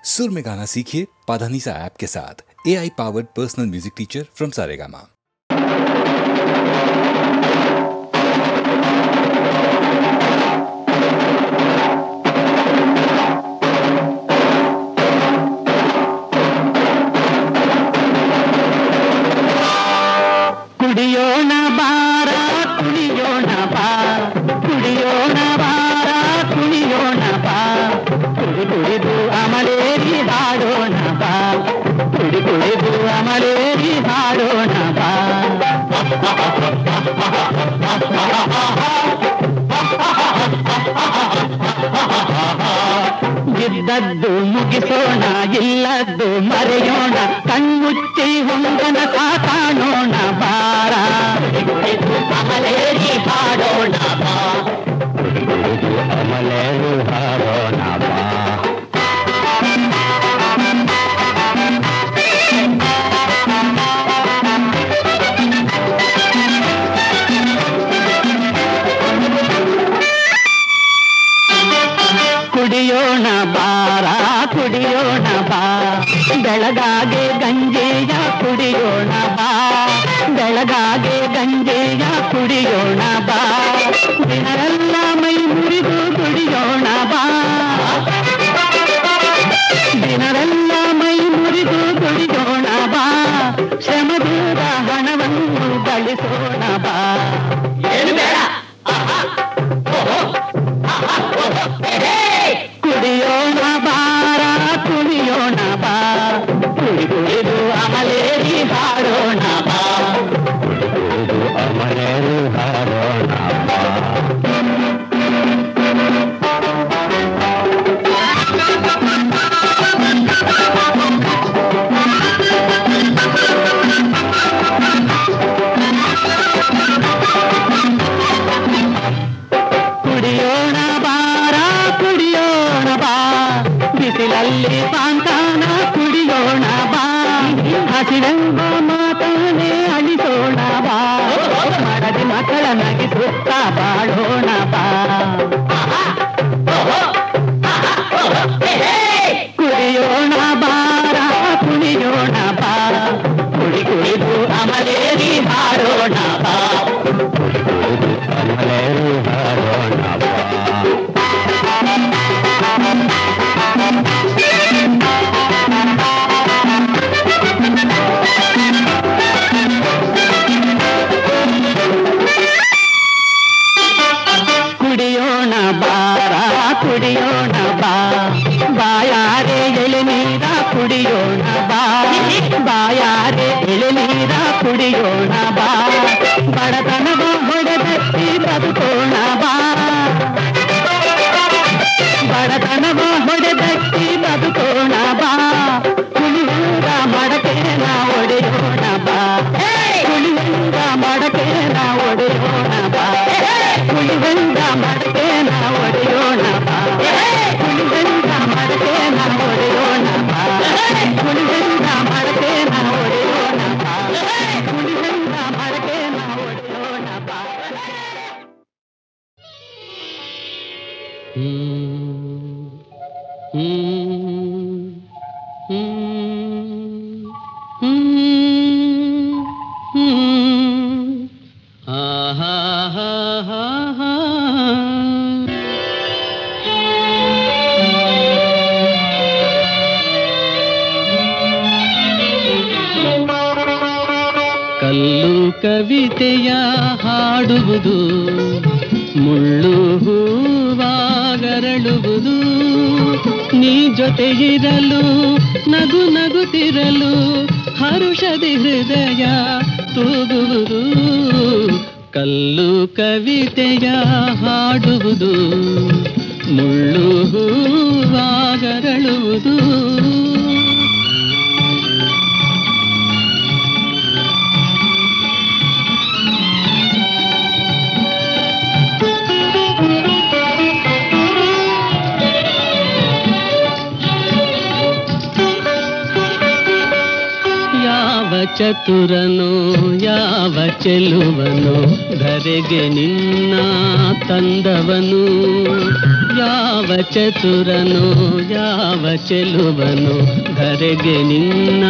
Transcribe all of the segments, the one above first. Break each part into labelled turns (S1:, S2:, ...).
S1: सुर में गाना सीखिए पाधानीसा ऐप के साथ। AI powered personal music teacher from Saregama.
S2: ಇದ್ದದ್ದು ಮುಗಿಸೋಣ, ಇಲ್ಲದ್ದು ಮರೆಯೋಣ, ಕಣ್ಮುಚ್ಚಿ ಹೊಂದನ ಕಾಣೋಣ ಬಾರ, ಅಮಲೇರಿ ಹಾಡೋಣ ಬಾ, ಅಮಲೇರಿ ಹಾಡೋಣ ಬಾ. ಕುಡಿಯೋಣ ಬಾರ, ಕುಡಿಯೋಣ ಬಾ, ಬೆಳಗಾಗೆ ಗಂಜೆಯ ಕುಡಿಯೋಣ ಬಾ, ಬೆಳಗಾಗೆ ಗಂಜೆಯ ಕುಡಿಯೋಣ ಬಾ, ದಿನರೆಲ್ಲ ಮೈ ಮುರಿದು ದುಡಿಯೋಣ ಬಾ, ದಿನರೆಲ್ಲ ಮೈ ಮುರಿದು ದುಡಿಯೋಣ ಬಾ, ಶ್ರಮದೂರ ಹಣವನ್ನು ಗಳಿಸೋಣ ಬಾ. ಏನು ಬೇಡ ಕುಡಿಯೋಣ ಬಾರ, ಕುಡಿಯೋಣ ಬಾ, ಕುಡಿ ಕುಡಿದು ಅಮಲೇರಿ ಹಾಡೋಣ ಬಾ, ಕುಡಿದು ಅಮಲೇರಿ ಹಾಡೋಣ ಬಾ. ಕುಡಿಯೋಣ ಬಾರ, ಕುಡಿಯೋಣ ಬಾ, ಬಿಸಿಲಲ್ಲಿ ಪಾಂತಾನ ಕುಡಿಯೋಣ ಬಾ, ಹಸಿವೆಂಬ ಮಾತಾನೆ ಅಳಿಸೋಣ ಬಾ, ಮಡದಿ ಮಕ್ಕಳ ನಗಿಸುತ್ತ ಬಾಳೋಣ ಬಾ. ಕುಡಿಯೋಣ ಬಾರ, ಕುಡಿಯೋಣ ಬಾ, ಕುಡಿ ಕುಡಿದು ಅಮಲೇರಿ ಹಾಡೋಣ ಬಾ, ಕುಡಿದು ಅಮಲೇರಿ ಹಾಡೋಣ ಬಾ. ಕುಡಿಯೋಣ ಬಾರ, ಕುಡಿಯೋಣ ಬಾ, ಬಾಯಾರೆ ಎಳೆನೀರ ಕುಡಿಯೋಣ ಬಾ, ಬಾಯಾರೆ ಎಳೆನೀರ ಕುಡಿಯೋಣ ಬಾ, ಬಡತನದ ಹೊಡೆದಟ್ಟಿ ಬದುಕೋಣ ಬಾ, ಬಡತನವ ಹೊಡೆದಟ್ಟಿ ಬದುಕೋಣ ಬಾ, ಕುಳಿಯುಂಗ ಮಡಕೆನ ಒಡೆಯೋಣ ಬಾ, ಕುಳಿಯುಂಗ ಮಡಕೆನ ಒಡೆಯೋಣ ಬಾ, ಕುಳಿಯುಂಗ ಮಡಕೆನ ಒಡೆಯೋಣ ಬಾ, ಕುಳಿಯುಂಗ ಮಡಕೆನ ಒಡೆಯೋಣ ಬಾ, ಕುಳಿಯುಂಗ ಮಡಕೆನ ಒಡೆಯೋಣ ಬಾ, ಕುಳಿಯುಂಗ ಮಡಕೆನ ಒಡೆಯೋಣ ಬಾ. ಕಲ್ಲು ಕವಿತೆಯ ಹಾಡುವುದು, ಮುಳ್ಳು ಹೂವಾಗರಳುವುದು, ನೀ ಜೊತೆ ಇರಲು ನಗು ನಗುತ್ತಿರಲು ಹರುಷದಿ ಹೃದಯ ತೂಗುವುದು. ಕಲ್ಲು ಕವಿತೆಯ ಹಾಡುವುದು, ಮುಳ್ಳು ಹೂವಾಗರಳುವುದು. ಯಾವ ಚತುರನೋ ಯಾವ ಚೆಲುವನೋ ಧರೆಗೆ ನಿನ್ನ ತಂದವನು, ಯಾವ ಚತುರನೋ ಯಾವ ಚೆಲುವನೋ ಧರೆಗೆ ನಿನ್ನ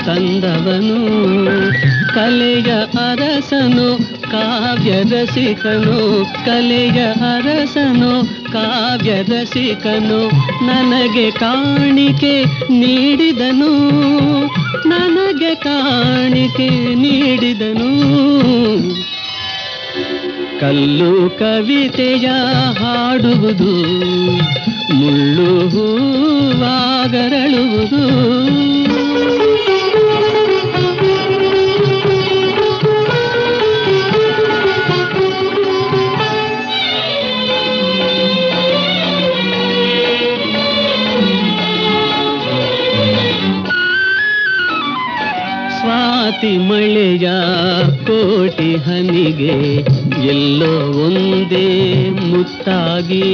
S2: ತಂದವನು, ಕಲೆಯ ಅರಸನು ಕಾವ್ಯ ರಸಿಕನು, ಕಲೆಯ ಅರಸನು ಕಾವ್ಯ ರಸಿಕನು, ನನಗೆ ಕಾಣಿಕೆ ನೀಡಿದನು, ನನಗೆ ಕಾಣಿಕೆ ನೀಡಿದನು. ಕಲ್ಲು ಕವಿತೆಯ ಹಾಡುವುದು, ಮುಳ್ಳು ಹೂವಾಗರಳುವುದು. ಸ್ವಾತಿ ಮಳೆಯ ಕೋಟಿ ಹನಿಗೆ ಎಲ್ಲೋ ಒಂದೇ ಮುತ್ತಾಗಿ,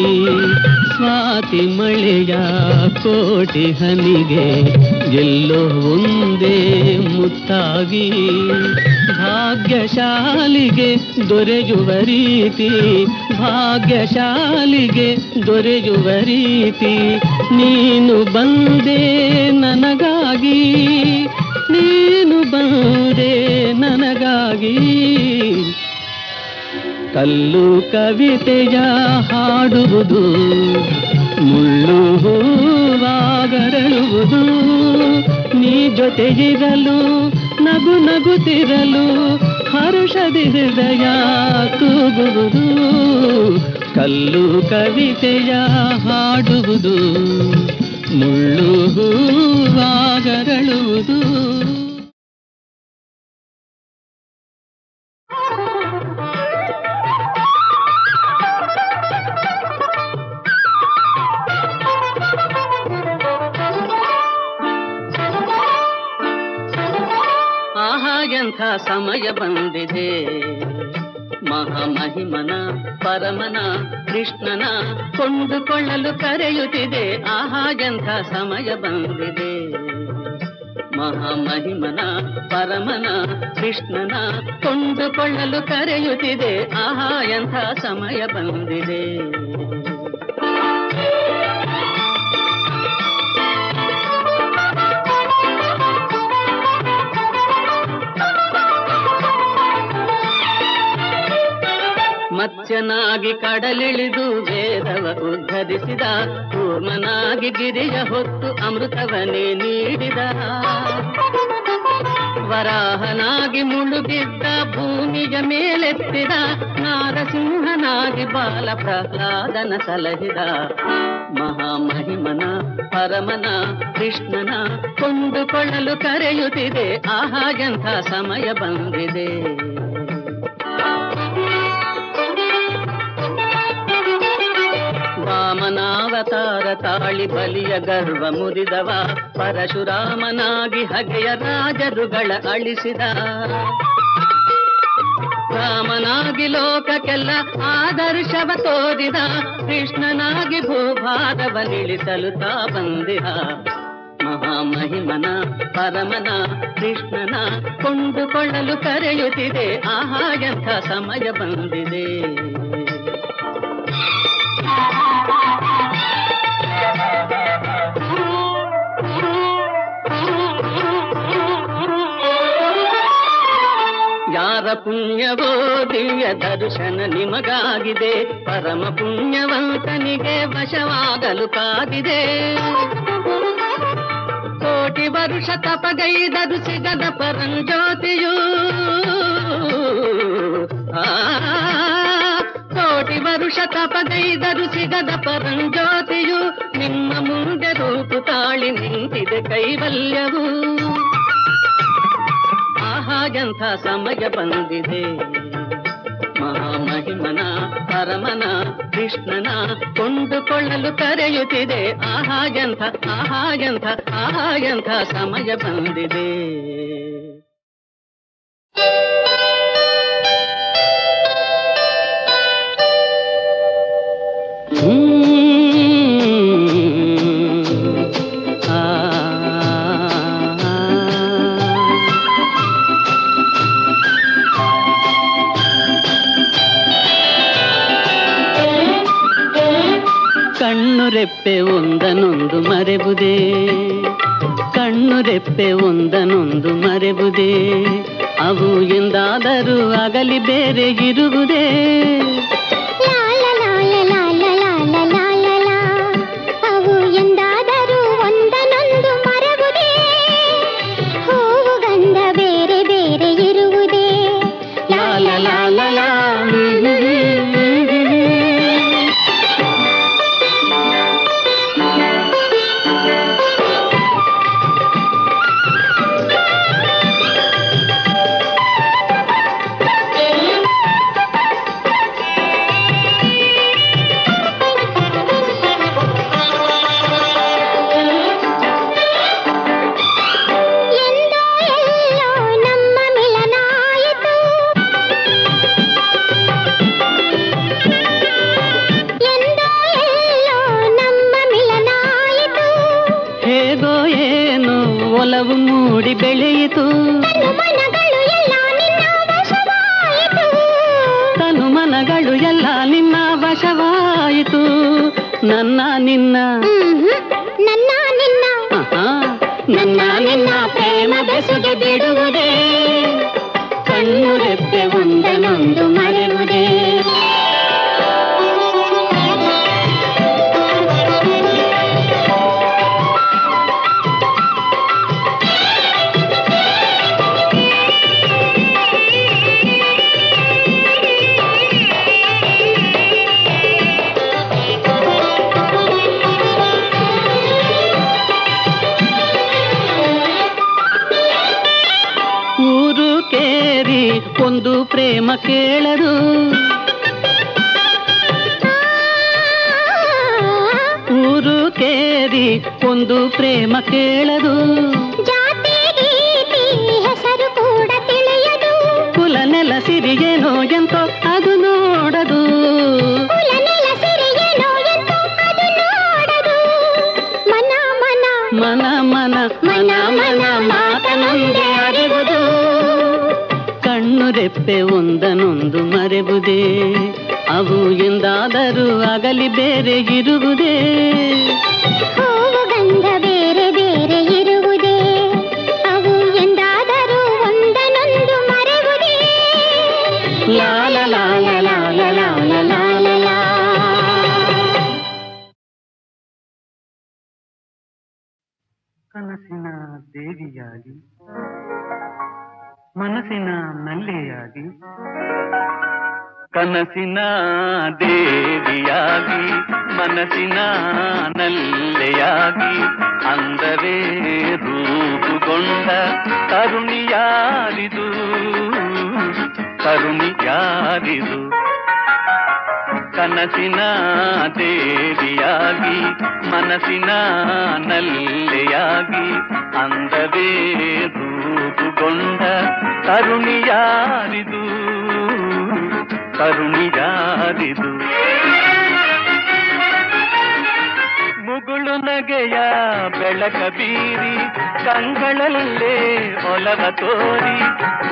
S2: ಸ್ವಾತಿ ಮಳೆಯ ಕೋಟಿ ಹನಿಗೆ ಎಲ್ಲೋ ಒಂದೇ ಮುತ್ತಾಗಿ, ಭಾಗ್ಯಶಾಲಿಗೆ ದೊರೆಯುವ ರೀತಿ, ಭಾಗ್ಯಶಾಲಿಗೆ ದೊರೆಯುವ ರೀತಿ, ನೀನು ಬಂದೆ ನನಗಾಗಿ, ನೀನು ಬಂದೆ ನನಗಾಗಿ. ಕಲ್ಲು ಕವಿತೆಯ ಹಾಡುವುದು, ಮುಳ್ಳು ಹೂವಾಗರಳುವುದು. ನೀ ಜೊತೆಗಿರಲು ನಗು ನಗುತ್ತಿರಲು ಹರುಷದಿ ಹೃದಯ ತೂಗುವುದು. ಕಲ್ಲು ಕವಿತೆಯ ಹಾಡುವುದು, ಮುಳ್ಳು ಹೂವಾಗರಳುವುದು. ಆಹಾ ಎಂಥ ಸಮಯ ಬಂದಿದೆ, ಮಹಾಮಹಿಮನ ಪರಮನ ಕೃಷ್ಣನ ಕೊಂಡುಕೊಳ್ಳಲು ಕರೆಯುತ್ತಿದೆ. ಆಹಾ ಎಂಥ ಸಮಯ ಬಂದಿದೆ, ಮಹಾಮಹಿಮನ ಪರಮನ ಕೃಷ್ಣನ ಕೊಂಡುಕೊಳ್ಳಲು ಕರೆಯುತ್ತಿದೆ. ಆಹಾ ಎಂಥ ಸಮಯ ಬಂದಿದೆ. ಮತ್ಸ್ಯನಾಗಿ ಕಡಲಿಳಿದು ವೇದವ ಉದ್ಧರಿಸಿದ, ಕೂರ್ಮನಾಗಿ ಗಿರಿಯ ಹೊತ್ತು ಅಮೃತವನ್ನೇ ನೀಡಿದ, ವರಾಹನಾಗಿ ಮುಳುಗಿದ್ದ ಭೂಮಿಯ ಮೇಲೆತ್ತಿದ, ನಾರಸಿಂಹನಾಗಿ ಬಾಲ ಪ್ರಹ್ಲಾದನ ಸಲಹಿದ. ಮಹಾಮಹಿಮನ ಪರಮನ ಕೃಷ್ಣನ ಕೊಂಡುಕೊಳ್ಳಲು ಕರೆಯುತ್ತಿದೆ. ಆಹಾ ಎಂಥ ಸಮಯ ಬಂದಿದೆ. ವಾಮನಾವತಾರ ತಾಳಿ ಬಲಿಯ ಗರ್ವ ಮುರಿದವ, ಪರಶುರಾಮನಾಗಿ ಹಗೆಯ ರಾಜರುಗಳ ಅಳಿಸಿದ, ರಾಮನಾಗಿ ಲೋಕಕ್ಕೆಲ್ಲ ಆದರ್ಶವ ತೋರಿದ, ಕೃಷ್ಣನಾಗಿ ಭೂಭಾರವನಿಳಿಸಲು ತಾ ಬಂದಿದ. ಮಹಾಮಹಿಮನ ಪರಮನ ಕೃಷ್ಣನ ಕೊಂಡುಕೊಳ್ಳಲು ಕರೆಯುತ್ತಿದೆ. ಆಹಾ ಎಂಥ ಸಮಯ ಬಂದಿದೆ. ಯಾರ ಪುಣ್ಯವೋ ದಿವ್ಯ ದರ್ಶನ ನಿಮಗಾಗಿದೆ, ಪರಮ ಪುಣ್ಯವಂತನಿಗೆ ವಶವಾಗಲು ಕಾದಿದೆ. ಕೋಟಿ ವರುಷ ತಪಗೈದರು ಸಿಗದ ಪರಂಜ್ಯೋತಿಯು, ಕೋಟಿ ವರುಷ ತಪಗೈದರು ಸಿಗದ ಪರಂಜ್ಯೋತಿಯು, ನಿಮ್ಮ ಮುಂದೆ ರೂಪು ತಾಳಿ ನಿಂತಿದೆ ಕೈವಲ್ಯವು. ಆಹಾ ಎಂಥ ಸಮಯ ಬಂದಿದೆ, ಮಹಾಮಹಿಮನ ಪರಮನ ಕೃಷ್ಣನ ಕೊಂಡುಕೊಳ್ಳಲು ಕರೆಯುತ್ತಿದೆ. ಆಹಾ ಎಂಥ ಆಹಾ ಎಂಥ ಆಹಾ ಎಂಥ ಸಮಯ ಬಂದಿದೆ. ರೆಪ್ಪೆ ಒಂದನೊಂದು ಮರೆಬುದೇ, ಕಣ್ಣು ರೆಪ್ಪೆ ಒಂದನೊಂದು ಮರೆಬುದೇ, ಅವು ಎಂದಾದರೂ ಆಗಲಿ ಬೇರೆ ಇರುವುದೇ.
S3: ಅವು ಎಂದಾದರೂ ಒಂದನೊಂದು ಮರೆಬುದೇ, ಹೂವು ಗಂಧ ಬೇರೆ ಬೇರೆ ಇರುವುದೇ. ಲಾಲ ಲಾಲ ಲಾ.
S2: ಒಲವು ಮೂಡಿ ಬೆಳೆಯಿತು, ತನು ಮನಗಳು ಎಲ್ಲ ನಿನ್ನ ವಶವಾಯಿತು. ನನ್ನ ನಿನ್ನ
S3: ನನ್ನ ನಿನ್ನ
S2: ನನ್ನ ನಿನ್ನ ಪ್ರೇಮ ಬೆಸುಗೆ ಬಿಡುವುದೇ, ಕಣ್ಣು ರೆಪ್ಪೆ ಒಂದನೊಂದು ಮರೆಯುವುದೇ. ಒಂದು ಪ್ರೇಮ ಕೇಳರು, ಊರು ಕೇರಿ ಒಂದು ಪ್ರೇಮ ಕೇಳರು,
S3: ಜಾತಿ ಗೀತಿ ಹೆಸರು ಕೂಡ ತಿಳಿಯದು,
S2: ಕುಲ ನೆಲ ಸಿರಿಯೇನೋ ಎಂತೋ ಅದು ನೋಡದು,
S3: ಕುಲ ನೆಲ ಸಿರಿಯೇನೋ ಎಂತೋ ಅದು ನೋಡದು. ಮನ ಮನ
S2: ಮನ ಮನ ಮನ ಮನ ಮಾತನೊಂದೇ ಅರಿವುದು, ಕಣ್ಣು ರೆಪ್ಪೆ ಒಂದನೊಂದು ಮರೆಬುದೇ, ಅವು ಎಂದಾದರೂ ಆಗಲಿ ಬೇರೆ ಇರುವುದೇ.
S3: ಹೂವು ಗಂಧ ಬೇರೆ ಬೇರೆ ಇರುವುದೇ, ಅವು ಎಂದಾದರೂ ಒಂದನೊಂದು ಮರೆಯುವುದೇ.
S2: ಲಾಲ ಲಾಲ ಲಾಲ ಲಾಲ ಲಾಲ ಲಾ.
S4: ಕನಸಿನ ದೇವಿಯಾಗಿ ಮನಸ್ಸಿನ ನಲ್ಲೆಯಾಗಿ, ಕನಸಿನ ದೇವಿಯಾಗಿ ಮನಸ್ಸಿನ ನಲ್ಲೆಯಾಗಿ, ಅಂದರೆ ರೂಪುಗೊಂಡ ಕರುಣಿಯಾರಿದು, ಕರುಣಿಯಾರಿದು. ಕನಸಿನ ದೇವಿಯಾಗಿ ಮನಸ್ಸಿನ ನಲ್ಲೆಯಾಗಿ, ಅಂದರೆ ರೂಪುಗೊಂಡ ಕರುಣಿಯಾರಿದು, ಕರುಣಿಯಾರಿದು. ಮುಗುಳು ನಗೆಯ ಬೆಳಕ ಬೀರಿ ಕಂಗಳಲ್ಲೇ ಒಲವ ತೋರಿ,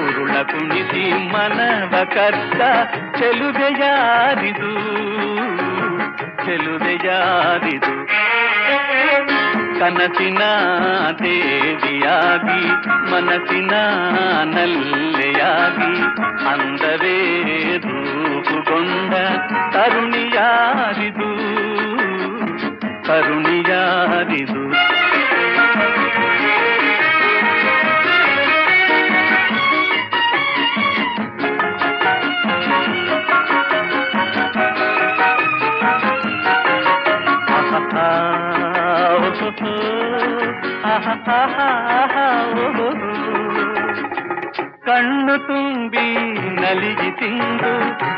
S4: ಉರುಳ ಕುಣಿಸಿ ಮನವ ಕದ್ದ ಚೆಲುವೆಯಾರಿದು, ಚೆಲುವೆಯಾರಿದು. ಕನಸಿನ ದೇವಿಯಾಗಿ ಮನಸ್ಸಿನ ನಲ್ಲೆಯಾಗಿ, ಅಂದರೆ ರೂಪುಗೊಂಡ ಕರುಣಿಯಾರಿದು, ಕರುಣಿಯಾರಿದು. ಕಣ್ಣು ತುಂಬಿ ನಲಿಗಿ ತಿಂದು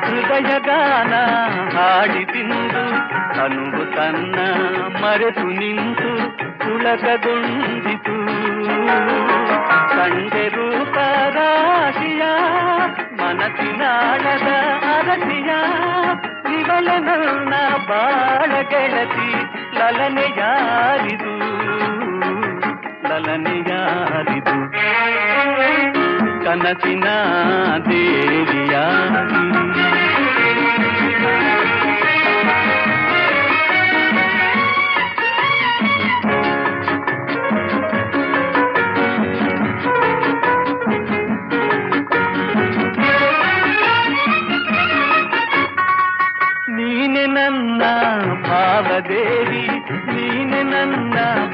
S4: ಹೃದಯ ಗಾನ ಹಾಡಿ ತಿಂದು, ತನುವು ತನ್ನ ಮರೆತು ನಿಂತು ಪುಳಕಗೊಂಡಿತು. ಕಂಡೆ ರೂಪ ರಾಶಿಯ ಮನಸ್ಸಿನಾಳದ ಅರಸಿಯ, ಇವಳ ನನ್ನ ಬಾಳ ಗೆಳತಿ ಲಲನೆಯಾರಿದು, ಲಲನೆಯಾರಿದು. ಕನಸಿನ ದೇವಿಯಾಗಿ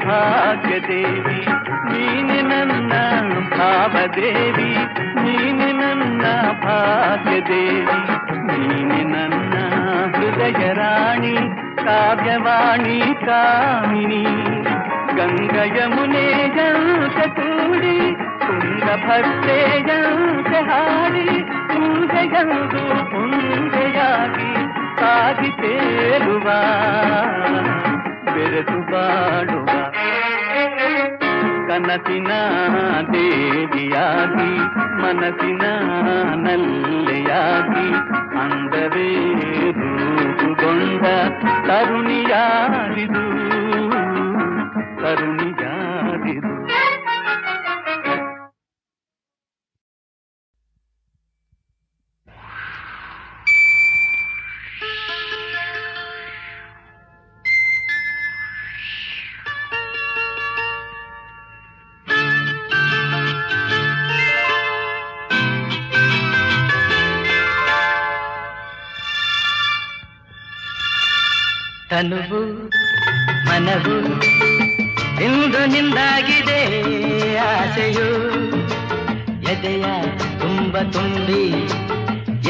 S4: ಭಾಗ್ಯದೇವಿ, ನೀನೆ ನನ್ನ ಭಾವದೇವಿ, ನೀನೆ ನನ್ನ ಭಾಗ್ಯದೇವಿ, ನೀನೆ ನನ್ನ ಹೃದಯ ರಾಣಿ, ಕಾವ್ಯವಾಣಿ ಕಾಮಿನಿ. ಗಂಗಾ ಯಮುನೆಯಂತೆ ಕೂಡಿ ತುಂಗಭದ್ರೆಯಂತೆ ಹಾಡಿ, ಮುಂದೆಯಂದು ಮುಂದೆಯಾಗಿ ಸಾಗಿ ತೇಲುವ, ಬೆರೆತು ಬಾಳುವ ಕನಸಿನ ದೇವಿಯಾಗಿ, ಮನಸ್ಸಿನ ನಲ್ಲೆಯಾಗಿ, ಅಂದವೇ ರೂಪುಗೊಂಡ ತರುಣಿಯಾರಿದು, ತರುಣಿಯಾರಿದು.
S5: ತನುವು ಮನವು ಇಂದು ನಿಂದಾಗಿದೆ, ಆಸೆಯು ಎದೆಯ ತುಂಬ ತುಂಬಿ,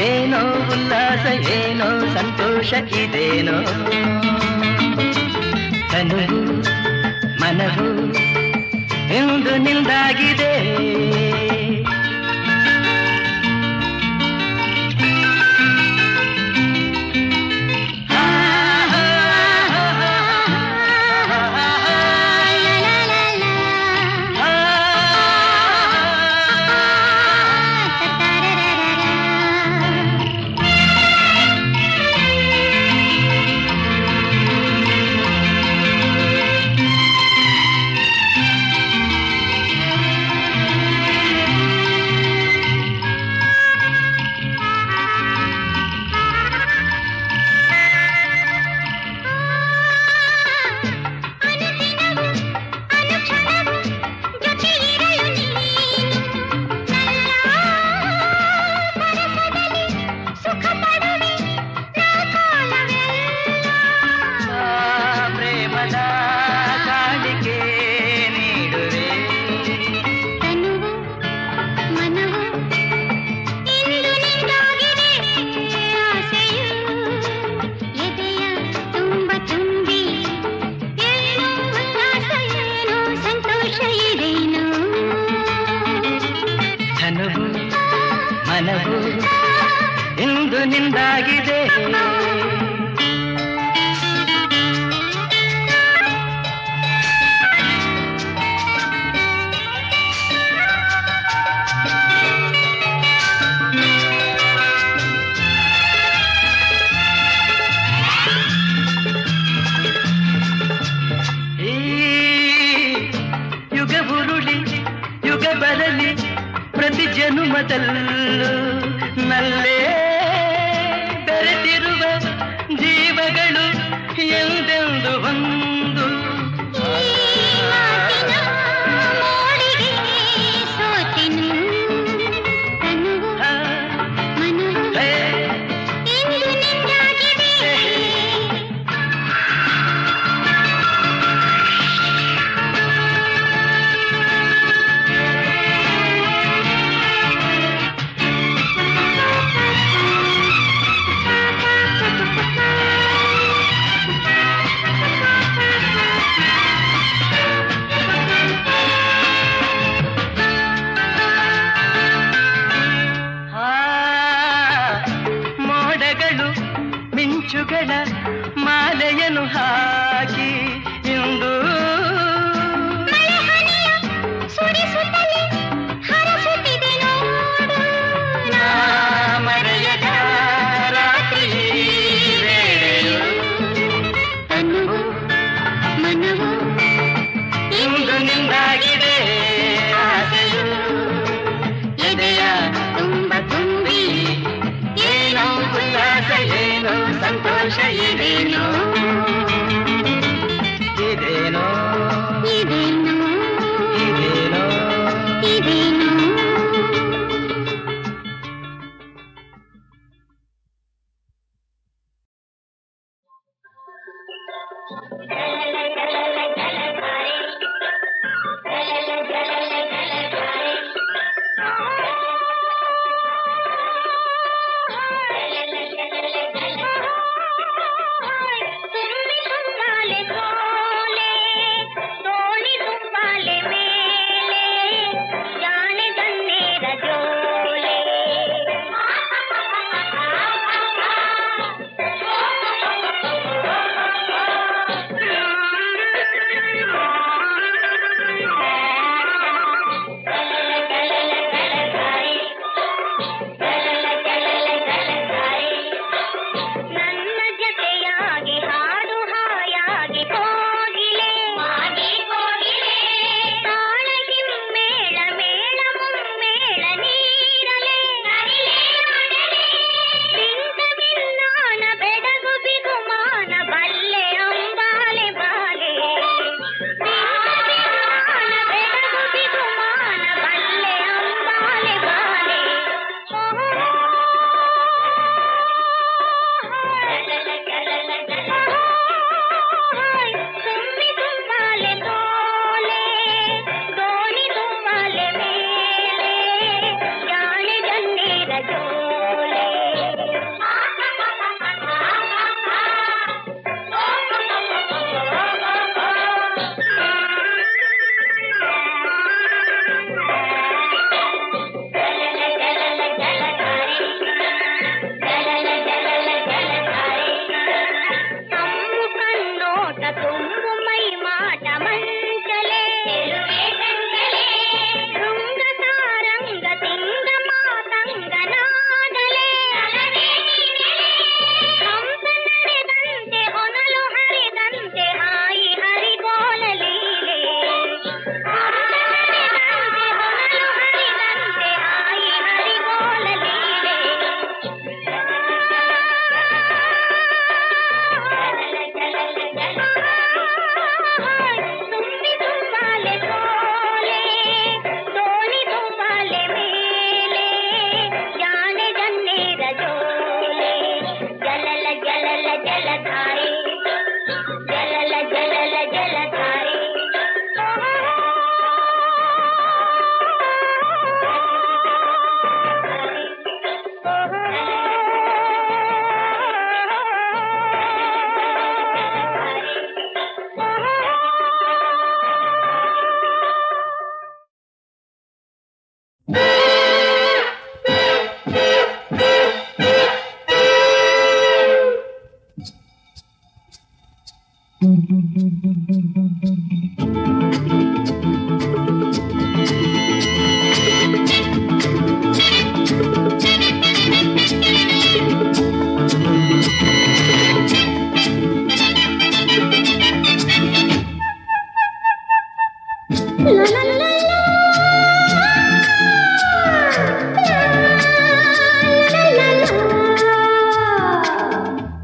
S5: ಏನೋ ಉಲ್ಲಾಸ ಏನೋ ಸಂತೋಷ ಇದೇನೋ. ತನುವು ಮನವು ಇಂದು ನಿಂದಾಗಿದೆ, ಮನವು ಇಂದು ನಿಂದಾಗಿದೆ. ಈ ಯುಗ ಉರುಳಿ ಯುಗ ಬರಲಿ ಪ್ರತಿ ಜನುಮದಲ್ಲೂ ನಲ್ಲೇ ಬೆರೆತಿರುವ ಜೀವಗಳು ಎಂದೆಂದು ಒಂದು ಮಿಂಚುಗಳ ಮಾಲೆಯನ್ನು ಹಾಕಿ ಇಂದು ಸುರಿಸುತ್ತಲೇ ಹರಸುತ್ತಿದೆ ನೋಡು ಮರೆಯದ ರಾತ್ರಿ ವೇಳೆಯು ತನುವು ಮನವು ಇಂದು ನಿಂದಾಗಿದೆ ಆಸೆಯು ಎದೆಯ ತುಂಬ ತುಂಬಿ ಏನೋ ಉಲ್ಲಾಸ ಏನೋ ಸಂತೋಷ ಇದೇನೋ ಇದೇನೋ ಇದೇನೋ ಇದೇನೋ ಇದೇನೋ.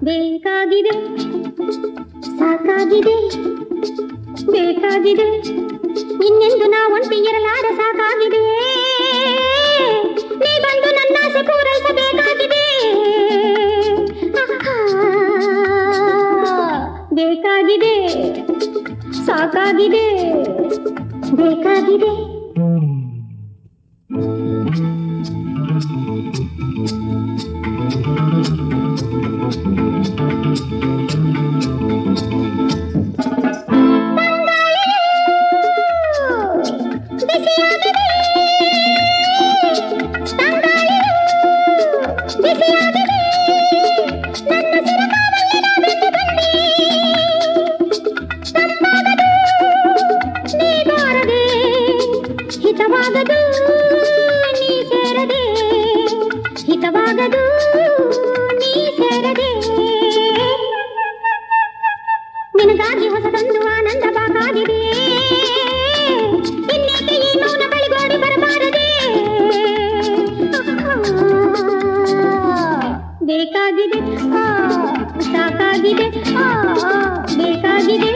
S3: ಬೇಕಾಗಿದೆ ಸಾಕಾಗಿದೆ ಬೇಕಾಗಿದೆ ಇನ್ನೆಂದು ನಾ ಒಂಟಿ ಇರಲಾರ ಸಾಕಾಗಿದೆ ನೀ ಬಂದು ನನ್ನ ಆಸೆ ಪೂರೈಸಬೇಕಾಗಿದೆ ಬೇಕಾಗಿದೆ ಸಾಕಾಗಿದೆ ಬೇಕಾಗಿದೆ ನಿನಗಾಗಿ ಹೊಸದೊಂದು ಆನಂದ ಬಾಕಾಗಿದೆ ಇನ್ನೇಕೆ ಈ ಮೌನ ಬಳಿಗೋಡಿ ಬರಬಾರದೆ ಬೇಕಾಗಿದೆ ಸಾಕಾಗಿದೆ ಬೇಕಾಗಿದೆ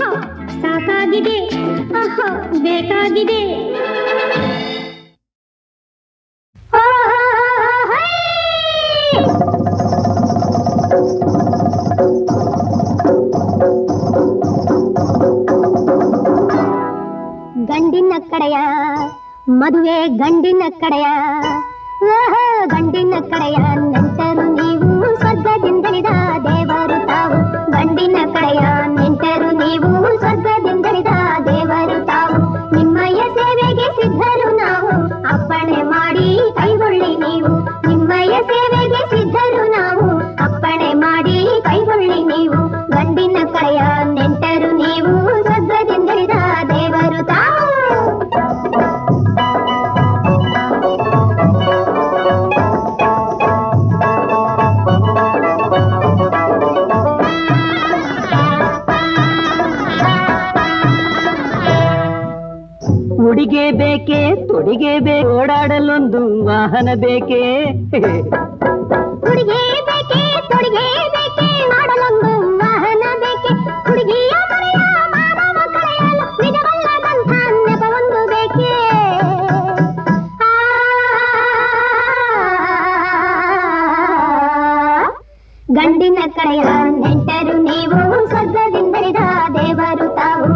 S3: ಬೇಕಾಗಿದೆ ಸಾಕಾಗಿದೆ ಬೇಕಾಗಿದೆ ಗಂಡಿನ ಕಡೆಯ ಮದುವೆ ಗಂಡಿನ ಕಡೆಯ ಗಂಡಿನ ಕಡೆಯ ನೆಂಟರು ನೀವು ಸ್ವರ್ಗದಿಂದಲಿದ ದೇವರು ತಾವು ಗಂಡಿನ ಕಡೆಯ ನೆಂಟರು ನೀವು ಸ್ವರ್ಗದಿಂದಲಿದ ದೇವರು ತಾವು ನಿಮ್ಮಯ್ಯ ಸೇವೆಗೆ ಸಿದ್ಧರು ನಾವು ಅಪ್ಪಣೆ ಮಾಡಿ ಕೈಗೊಳ್ಳಿ ನೀವು ನಿಮ್ಮಯ್ಯ ಸೇವೆಗೆ ಸಿದ್ಧರು ನಾವು ಅಪ್ಪಣೆ ಮಾಡಿ ಕೈಗೊಳ್ಳಿ ನೀವು ಗಂಡಿನ ಕಡೆಯ ನೆಂಟರು ನೀವು ಸ್ವರ್ಗದಿಂದಲಿದ ದೇವರು ತಾವು
S2: ಉಡಿಗೆ ಬೇಕೆ ತೊಡಿಗೆ ಓಡಾಡಲೊಂದು ವಾಹನ ಬೇಕೆ
S3: ಹುಡುಗಿ ಬೇಕೆ ತೊಡಿಗೆ ಬೇಕೆ ಮಾಡಲೊಂದು ವಾಹನ ಬೇಕೆ ಹುಡುಗಿಯ ಮನೆಯ ಮಾನವ ಕಳೆಯಲು ನಿಜವಲ್ಲದಂಥ ನೆಪವೊಂದು ಬೇಕೆ ಗಂಡಿನ ಕಡೆಯ ನೆಂಟರು ನೀವು ಸ್ವರ್ಗದಿಂದಲಿದ ದೇವರು ತಾವು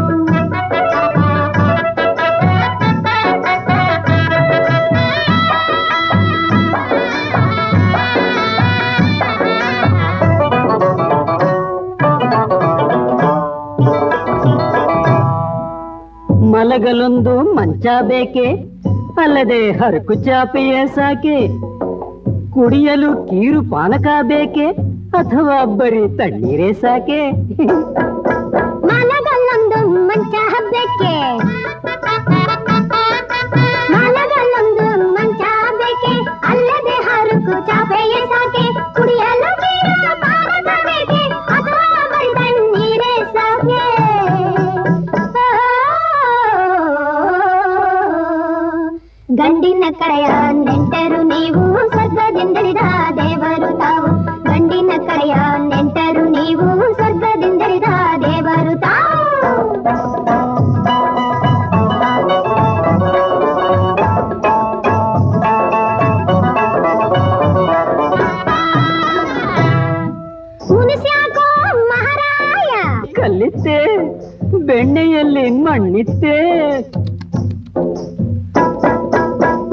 S2: ಮಲಗಲೊಂದು ಮಂಚ ಬೇಕೆ ಅಲ್ಲದೆ ಹರಕು ಚಾಪೆಯ ಸಾಕೆ ಕುಡಿಯಲು ಕೀರು ಪಾನಕ ಬೇಕೆ ಅಥವಾ ಬರೀ ತಣ್ಣೀರೇ ಸಾಕೆ
S3: ಮಲಗಲ್ಲೊಂದು ಮಂಚ ಬೇಕೆ ಮಲಗಲ್ಲೊಂದು ಮಂಚ ಬೇಕೆ ಅಲ್ಲದೆ ಹರಕು ಚಾಪೆಯ ಸಾಕೆ ಕುಡಿಯಲು ಕೀರು ಪಾನಕ ಬೇಕೆ ಅಥವಾ ಬರೀ ತಣ್ಣೀರೇ ಸಾಕೆ ಗಂಡಿನ ಕರೆಯ ನೆಂಟರು ನೀವು ಸ್ವರ್ಗದಿಂದರಿದ ದೇವರು ತಾವು ಗಂಡಿನ ಕರೆಯ ನೆಂಟರು ನೀವು ಸ್ವರ್ಗದಿಂದರಿದ ದೇವರು ತಾವು ಮುನಿಸ್ಯಾಕೋ ಮಹಾರಾಯ
S2: ಕಲ್ಲಿತ್ತೆ ಬೆಣ್ಣೆಯಲ್ಲಿ ಮಣ್ಣಿತ್ತೆ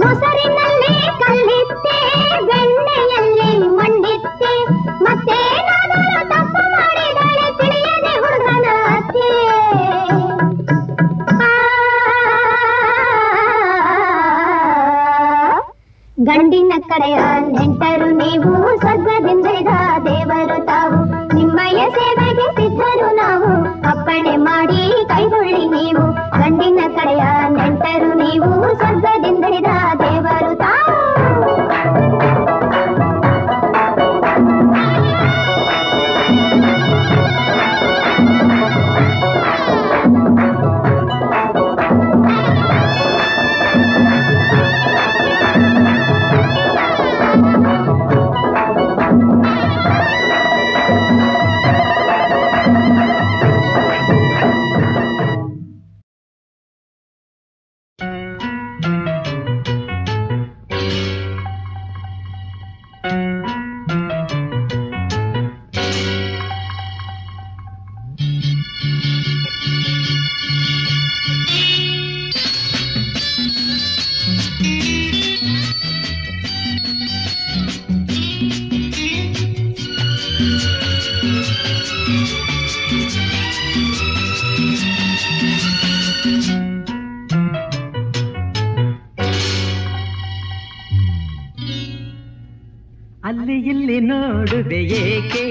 S3: ಮೊಸರಿನಲ್ಲಿ ಕಲ್ಲಿತ್ತೆ ಬೆಣ್ಣೆಯಲ್ಲಿ ಮಣ್ಣಿತ್ತೆ ಮತ್ತೆ ನಾನು ತಪ್ಪು ಮಾಡಿದರೆ ತಿಳಿಯದೆ ಹುಡುಗನ ಅತ್ತೆ ಗಂಡಿನ ಕರೆಯ ನೆಂಟರು ನೀವು ಸ್ವರ್ಗದಿಂದರಿದ ದೇವರು ತಾವು ನಿಮ್ಮಯ ಸೇವೆಗೆ ಸಿದ್ಧರು ನಾವು ಅಪ್ಪಣೆ ಮಾಡಿ ಕೈಗೊಳ್ಳಿ ನೀವು ಗಂಡಿನ ಕರೆಯ ನೆಂಟರು ನೀವು ಸ್ವರ್ಗದಿಂದರಿದ ದೇವರು ತಾವು
S2: ಅಲ್ಲಿ ಇಲ್ಲಿ ನೋಡುವೆ ಏಕೆ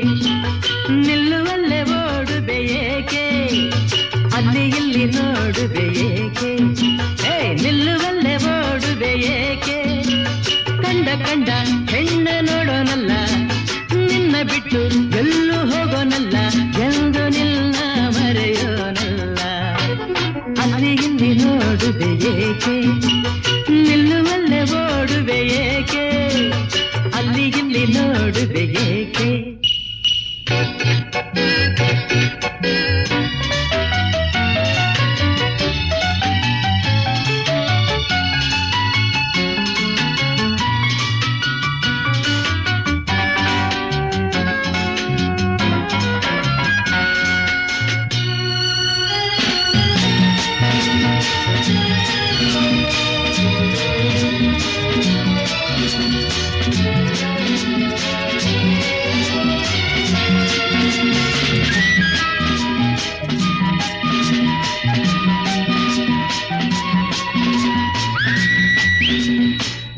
S2: ನಿಲ್ಲುವಲ್ಲೇ ಓಡುವೆ ಏಕೆ ಅಲ್ಲಿ ಇಲ್ಲಿ ನೋಡುವೆ ಏಕೆ ನಿಲ್ಲುವಲ್ಲೇ ಓಡುವೆ ಏಕೆ ಕಂಡ ಕಂಡ ಹೆಣ್ಣ ನೋಡೋನಲ್ಲ ನಿನ್ನ ಬಿಟ್ಟು ಎಲ್ಲೂ ಹೋಗೋನಲ್ಲ ಎಂದು ನಿನ್ನ ಮರೆಯೋನಲ್ಲ ಅಲ್ಲಿ ಇಲ್ಲಿ ನೋಡುವೆ ಏಕೆ ನಿಲ್ಲುವಲ್ಲೇ ಓಡುವೆ ಏಕೆ ಅಲ್ಲಿ ಇಲ್ಲಿ ನೋಡುವೆ ಏಕೆ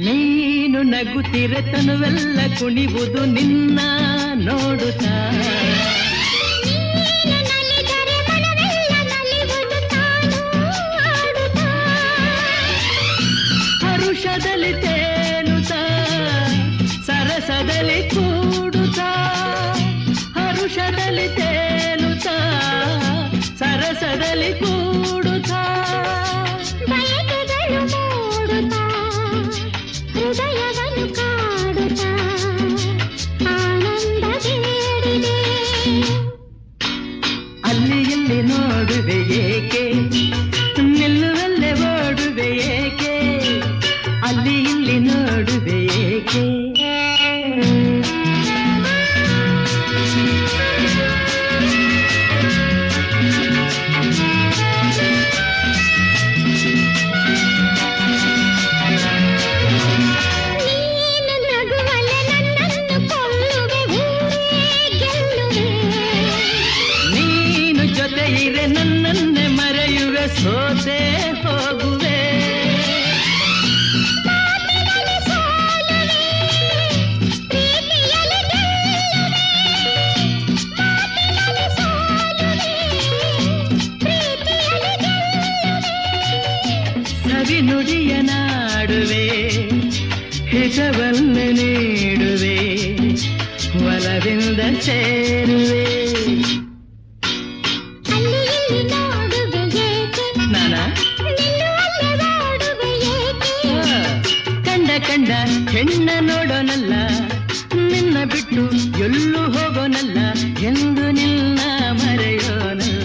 S2: ನೀನು ನಗುತ್ತಿರೆ ತನುವೆಲ್ಲ ಕುಣಿವುದು ನಿನ್ನ ನೋಡುತ್ತಾ ಹರುಷದಲ್ಲಿ ತೇಲುತ್ತಾ ಸರಸದಲ್ಲಿ ಕೂಡುತ್ತಾ ಹರುಷದಲ್ಲಿ ತೇಲುತ್ತಾ ಸರಸದಲ್ಲಿ ಕೂಡುತ್ತಾ
S3: ಬಯಕೆಗಳು ಮೂಡುತ್ತಾ ಹೃದಯವನ್ನು ಕಾಡುತ್ತಾ ಆನಂದ ಬೇಡಿದೆ
S2: ಅಲ್ಲಿ ಇಲ್ಲಿ ನೋಡುವೆ ಏಕೆ ನಿಲ್ಲುವಲ್ಲೇ ಓಡುವೆ ಏಕೆ ಅಲ್ಲಿ ಇಲ್ಲಿ ನೋಡುವೆ ಏಕೆ
S3: ನೀನು ನಗುವಲೆ ನನ್ನನ್ನು ಕೊಲ್ಲುವೆ ಊರೇ ಗೆಲ್ಲುವೆ
S2: ನೀನು ಜೊತೆ ಇರೆ ನನ್ನನ್ನೇ ಮರೆಯುವೆ ಸೋತೆ ಹೋಗುವೆ ಸವಿ ನುಡಿಯ ನಾಡುವೆ ಹಿತವನ್ನು ನೀಡುವೆ ಒಲವಿಂದ ಸೇರುವೆ
S3: ಅಲ್ಲಿ ಇಲ್ಲಿ ನೋಡುವೆ ಏಕೆ
S2: ನಾನಾ
S3: ನಿಲ್ಲುವಲ್ಲೇ ಓಡುವೆ ಏಕೆ
S2: ಕಂಡ ಹೆಣ್ಣ ನೋಡೋನಲ್ಲ, ನಿನ್ನ ಬಿಟ್ಟು ಎಲ್ಲೂ ಹೋಗೋನಲ್ಲ, ಎಂದು ನಿನ್ನ ಮರೆಯೋನಲ್ಲ.